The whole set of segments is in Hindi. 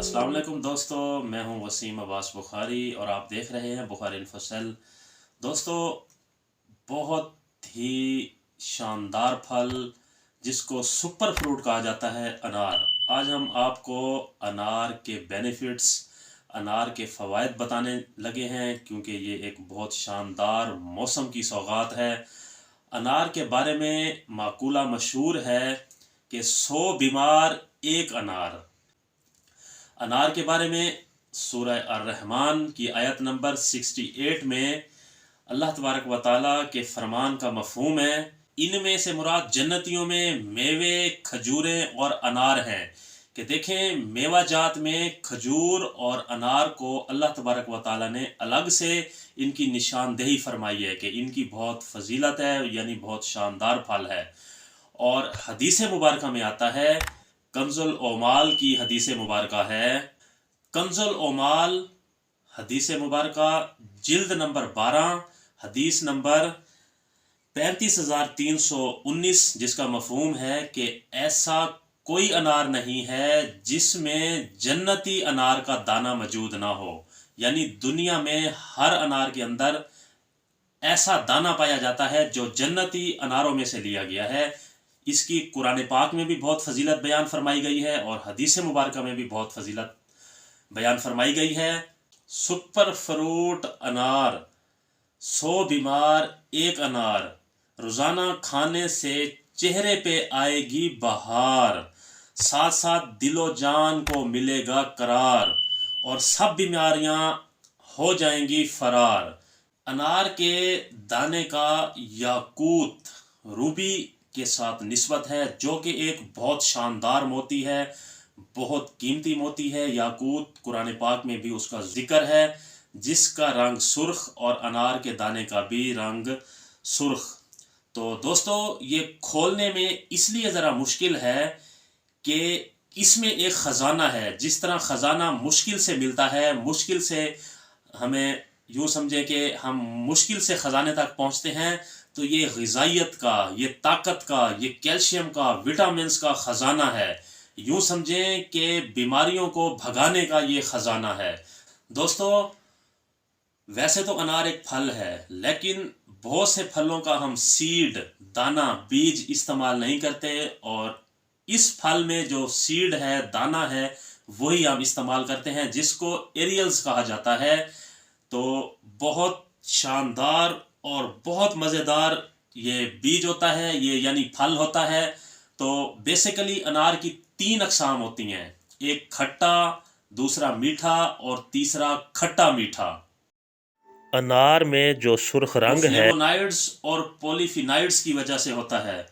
अस्सलाम वालेकुम दोस्तों, मैं हूं वसीम अब्बास बुखारी और आप देख रहे हैं बुखारी इन्फोसेल। दोस्तों, बहुत ही शानदार फल जिसको सुपर फ्रूट कहा जाता है, अनार। आज हम आपको अनार के बेनिफिट्स, अनार के फ़वाइद बताने लगे हैं क्योंकि ये एक बहुत शानदार मौसम की सौगात है। अनार के बारे में माकूला मशहूर है कि 100 बीमार एक अनार। अनार के बारे में सूरह अर-रहमान की आयत नंबर 68 में अल्लाह तबारक व तआला के फरमान का मफहूम है, इनमें से मुराद जन्नतियों में मेवे, खजूरें और अनार हैं। कि देखें, मेवा जात में खजूर और अनार को अल्लाह तबारक व तआला ने अलग से इनकी निशानदेही फरमाई है कि इनकी बहुत फजीलत है, यानी बहुत शानदार फल है। और हदीस मुबारक में आता है, कंजुल ओमाल की हदीस मुबारक है, कंजुल ओमाल हदीस मुबारक जिल्द नंबर 12 हदीस नंबर 35,319, जिसका मफहूम है कि ऐसा कोई अनार नहीं है जिसमें जन्नती अनार का दाना मौजूद ना हो। यानी दुनिया में हर अनार के अंदर ऐसा दाना पाया जाता है जो जन्नती अनारों में से लिया गया है। इसकी कुरान पाक में भी बहुत फजीलत बयान फरमाई गई है और हदीस मुबारक में भी बहुत फजीलत बयान फरमाई गई है। सुपर फ्रूट अनार, 100 बीमार एक अनार, रोज़ाना खाने से चेहरे पे आएगी बहार, साथ साथ दिलो जान को मिलेगा करार और सब बीमारियां हो जाएंगी फरार। अनार के दाने का याकूत, रूबी के साथ निस्बत है, जो कि एक बहुत शानदार मोती है, बहुत कीमती मोती है। याकूत कुरान पाक में भी उसका जिक्र है, जिसका रंग सुर्ख और अनार के दाने का भी रंग सुर्ख। तो दोस्तों, ये खोलने में इसलिए ज़रा मुश्किल है कि इसमें एक ख़जाना है। जिस तरह ख़जाना मुश्किल से मिलता है, मुश्किल से हमें यूँ समझे कि हम मुश्किल से ख़जाने तक पहुँचते हैं, तो ये ग़िज़ाइयत का, ये ताकत का, ये कैल्शियम का, विटामिन्स का ख़जाना है। यूँ समझें कि बीमारियों को भगाने का ये ख़जाना है। दोस्तों, वैसे तो अनार एक फल है, लेकिन बहुत से फलों का हम सीड, दाना, बीज इस्तेमाल नहीं करते और इस फल में जो सीड है, दाना है, वही हम इस्तेमाल करते हैं, जिसको एरियल्स कहा जाता है। तो बहुत शानदार और बहुत मज़ेदार ये बीज होता है, ये यानी फल होता है। तो बेसिकली अनार की 3 अक़साम होती हैं, एक खट्टा, दूसरा मीठा और तीसरा खट्टा मीठा। अनार में जो सुर्ख रंग है फ्लेवोनॉइड्स और पॉलीफिनॉइड्स की वजह से होता है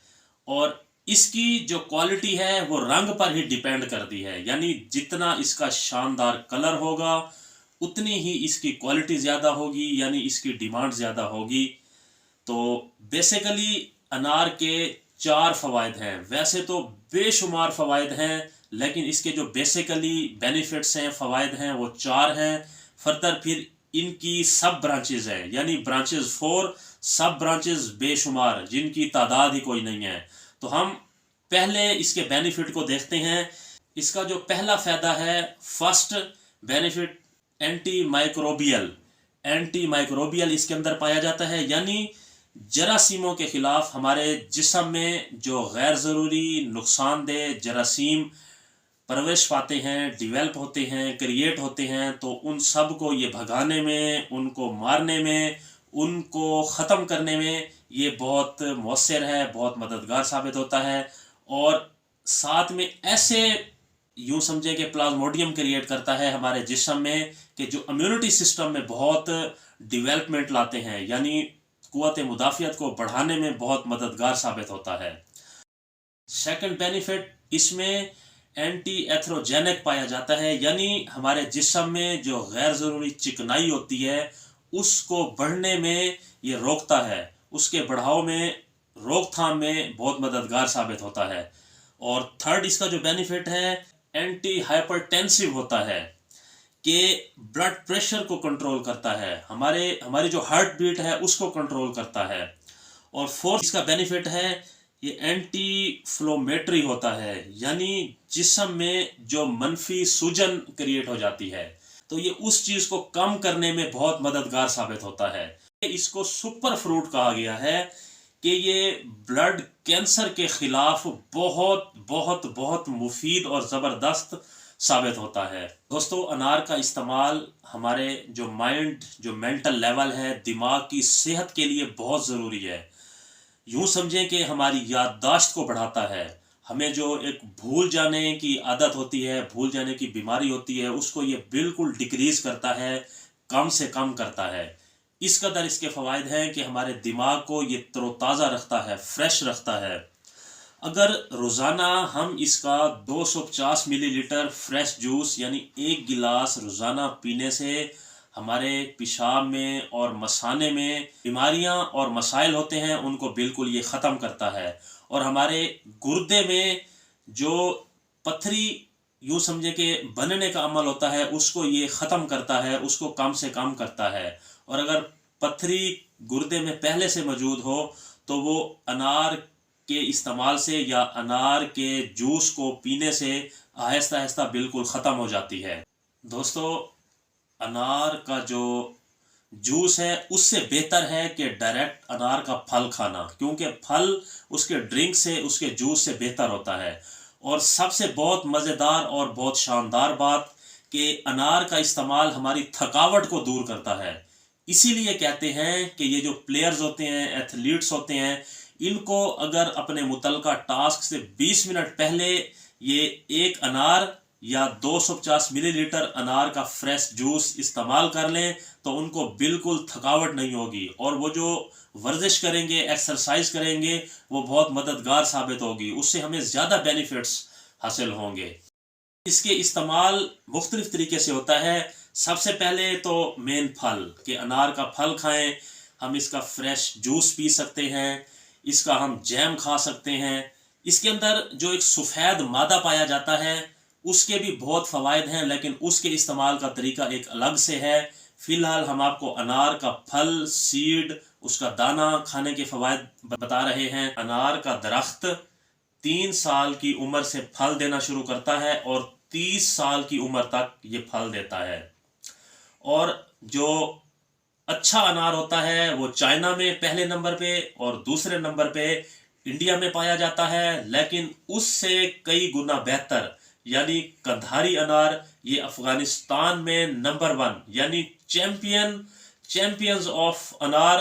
और इसकी जो क्वालिटी है वो रंग पर ही डिपेंड करती है। यानी जितना इसका शानदार कलर होगा उतनी ही इसकी क्वालिटी ज़्यादा होगी, यानी इसकी डिमांड ज़्यादा होगी। तो बेसिकली अनार के 4 फ़वाइद हैं। वैसे तो बेशुमार फ़वाइद हैं, लेकिन इसके जो बेसिकली बेनिफिट्स हैं, फ़वाइद हैं, वो 4 हैं। फर्दर फिर इनकी सब ब्रांचेज हैं, यानी ब्रांचेज 4, सब ब्रांचेज बेशुमार, जिनकी तादाद ही कोई नहीं है। तो हम पहले इसके बेनिफिट को देखते हैं। इसका जो पहला फ़ायदा है, first benefit, anti microbial. Anti microbial इसके अंदर पाया जाता है, यानी जरासीमों के ख़िलाफ़ हमारे जिस्म में जो गैर ज़रूरी नुकसानदेह जरासीम प्रवेश पाते हैं, डिवेल्प होते हैं, क्रिएट होते हैं, तो उन सब को ये भगाने में, उनको मारने में, उनको ख़त्म करने में ये बहुत मौसर है, बहुत मददगार साबित होता है। और साथ में ऐसे यूँ समझे कि प्लाज्मोडियम क्रिएट करता है हमारे जिस्म में कि जो इम्यूनिटी सिस्टम में बहुत डिवेलपमेंट लाते हैं, यानी क़ुव्वत मुदाफ़ियत को बढ़ाने में बहुत मददगार साबित होता है। सेकंड बेनिफिट, इसमें एंटी एथ्रोजेनिक पाया जाता है, यानी हमारे जिस्म में जो गैर ज़रूरी चिकनाई होती है उसको बढ़ने में ये रोकता है, उसके बढ़ाव में, रोकथाम में बहुत मददगार साबित होता है। और थर्ड इसका जो बेनिफिट है, एंटी हाइपरटेंसिव होता है कि ब्लड प्रेशर को कंट्रोल करता है, हमारी जो हार्ट बीट है उसको कंट्रोल करता है। और फोर्थ इसका बेनिफिट है, ये एंटी फ्लोमेटरी होता है, यानी जिस्म में जो मनफी सूजन क्रिएट हो जाती है, तो ये उस चीज को कम करने में बहुत मददगार साबित होता है। इसको सुपर फ्रूट कहा गया है कि ये ब्लड कैंसर के खिलाफ बहुत बहुत बहुत मुफीद और ज़बरदस्त साबित होता है। दोस्तों, अनार का इस्तेमाल हमारे जो माइंड, जो मेंटल लेवल है, दिमाग की सेहत के लिए बहुत ज़रूरी है। यूं समझें कि हमारी याददाश्त को बढ़ाता है। हमें जो एक भूल जाने की आदत होती है, भूल जाने की बीमारी होती है, उसको ये बिल्कुल डिक्रीज करता है, कम से कम करता है। इस कदर इसके फ़वाइद हैं कि हमारे दिमाग को ये तरोताज़ा रखता है, फ्रेश रखता है। अगर रोज़ाना हम इसका 250 मिलीलीटर फ्रेश जूस यानी 1 गिलास रोज़ाना पीने से हमारे पेशाब में और मसाने में बीमारियां और मसाइल होते हैं, उनको बिल्कुल ये ख़त्म करता है। और हमारे गुर्दे में जो पथरी, यूँ समझे कि बनने का अमल होता है, उसको ये ख़त्म करता है, उसको कम से कम करता है। और अगर पथरी गुर्दे में पहले से मौजूद हो तो वो अनार के इस्तेमाल से या अनार के जूस को पीने से आहिस्ता आहिस्ता बिल्कुल ख़त्म हो जाती है। दोस्तों, अनार का जो जूस है उससे बेहतर है कि डायरेक्ट अनार का फल खाना, क्योंकि फल उसके ड्रिंक से, उसके जूस से बेहतर होता है। और सबसे बहुत मज़ेदार और बहुत शानदार बात कि अनार का इस्तेमाल हमारी थकावट को दूर करता है। इसीलिए कहते हैं कि ये जो प्लेयर्स होते हैं, एथलीट्स होते हैं, इनको अगर अपने मुतलका टास्क से 20 मिनट पहले ये एक अनार या 250 मिलीलीटर अनार का फ्रेश जूस इस्तेमाल कर लें तो उनको बिल्कुल थकावट नहीं होगी, और वो जो वर्जिश करेंगे, एक्सरसाइज करेंगे, वो बहुत मददगार साबित होगी। उससे हमें ज़्यादा बेनिफिट्स हासिल होंगे। इसके इस्तेमाल मुख्तलिफ तरीके से होता है। सबसे पहले तो मेन फल कि अनार का फल खाएं, हम इसका फ्रेश जूस पी सकते हैं, इसका हम जैम खा सकते हैं। इसके अंदर जो एक सफ़ेद मादा पाया जाता है उसके भी बहुत फ़वाइद हैं, लेकिन उसके इस्तेमाल का तरीका एक अलग से है। फ़िलहाल हम आपको अनार का फल, सीड, उसका दाना खाने के फ़वाइद बता रहे हैं। अनार का दरख्त 3 साल की उम्र से फल देना शुरू करता है और 30 साल की उम्र तक ये फल देता है। और जो अच्छा अनार होता है वो चाइना में पहले नंबर पे और दूसरे नंबर पे इंडिया में पाया जाता है, लेकिन उससे कई गुना बेहतर यानी कंधारी अनार ये अफगानिस्तान में नंबर 1 यानी चैंपियंस ऑफ अनार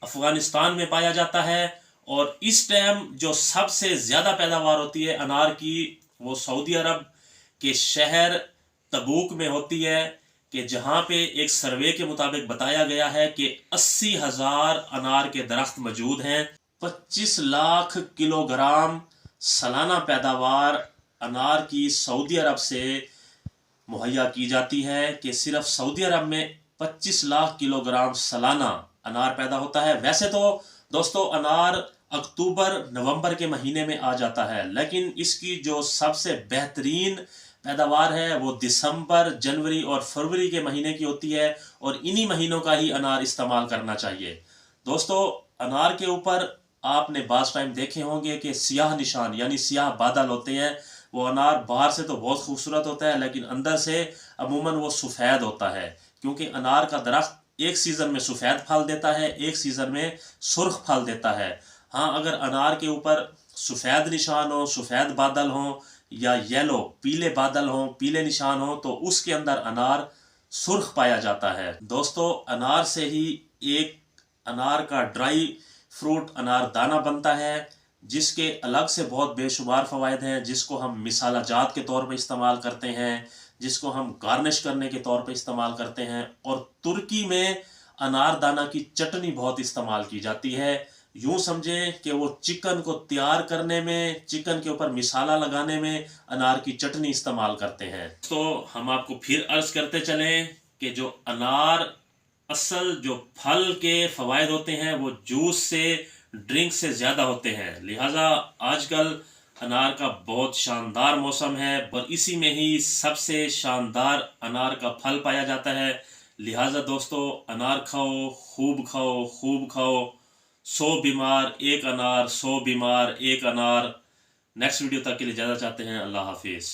अफगानिस्तान में पाया जाता है। और इस टाइम जो सबसे ज़्यादा पैदावार होती है अनार की, वो सऊदी अरब के शहर तबूक में होती है, कि जहाँ पे एक सर्वे के मुताबिक बताया गया है कि 80,000 अनार के दरख्त मौजूद हैं। 25 लाख किलोग्राम सालाना पैदावार अनार की सऊदी अरब से मुहैया की जाती है, कि सिर्फ सऊदी अरब में 25 लाख किलोग्राम सालाना अनार पैदा होता है। वैसे तो दोस्तों अनार अक्टूबर नवंबर के महीने में आ जाता है, लेकिन इसकी जो सबसे बेहतरीन पैदावार है वो दिसंबर, जनवरी और फरवरी के महीने की होती है, और इन्हीं महीनों का ही अनार इस्तेमाल करना चाहिए। दोस्तों, अनार के ऊपर आपने बाज़ टाइम देखे होंगे कि सियाह निशान यानी सियाह बादल होते हैं। वो अनार बाहर से तो बहुत खूबसूरत होता है, लेकिन अंदर से अमूमन वो सफ़ेद होता है, क्योंकि अनार का दरख्त एक सीज़न में सफ़ेद फल देता है, एक सीज़न में सुर्ख फल देता है। हाँ, अगर अनार के ऊपर सफ़ेद निशान हो, सफ़ेद बादल हों, या येलो पीले बादल हों, पीले निशान हों, तो उसके अंदर अनार सुर्ख पाया जाता है। दोस्तों, अनार से ही एक अनार का ड्राई फ्रूट अनार दाना बनता है, जिसके अलग से बहुत बेशुमार फ़वाइद हैं, जिसको हम मिसाला जात के तौर पर इस्तेमाल करते हैं, जिसको हम गार्निश करने के तौर पर इस्तेमाल करते हैं। और तुर्की में अनार दाना की चटनी बहुत इस्तेमाल की जाती है। यूँ समझें कि वो चिकन को तैयार करने में, चिकन के ऊपर मिसाला लगाने में अनार की चटनी इस्तेमाल करते हैं। तो हम आपको फिर अर्ज़ करते चलें कि जो अनार असल जो फल के फ़वाइद होते हैं वो जूस से, ड्रिंक से ज़्यादा होते हैं। लिहाजा आजकल अनार का बहुत शानदार मौसम है और इसी में ही सबसे शानदार अनार का फल पाया जाता है। लिहाजा दोस्तों, अनार खाओ, खूब खाओ, खूब खाओ, 100 बीमार एक अनार, 100 बीमार एक अनार। नेक्स्ट वीडियो तक के लिए इजाज़त चाहते हैं। अल्लाह हाफिज़।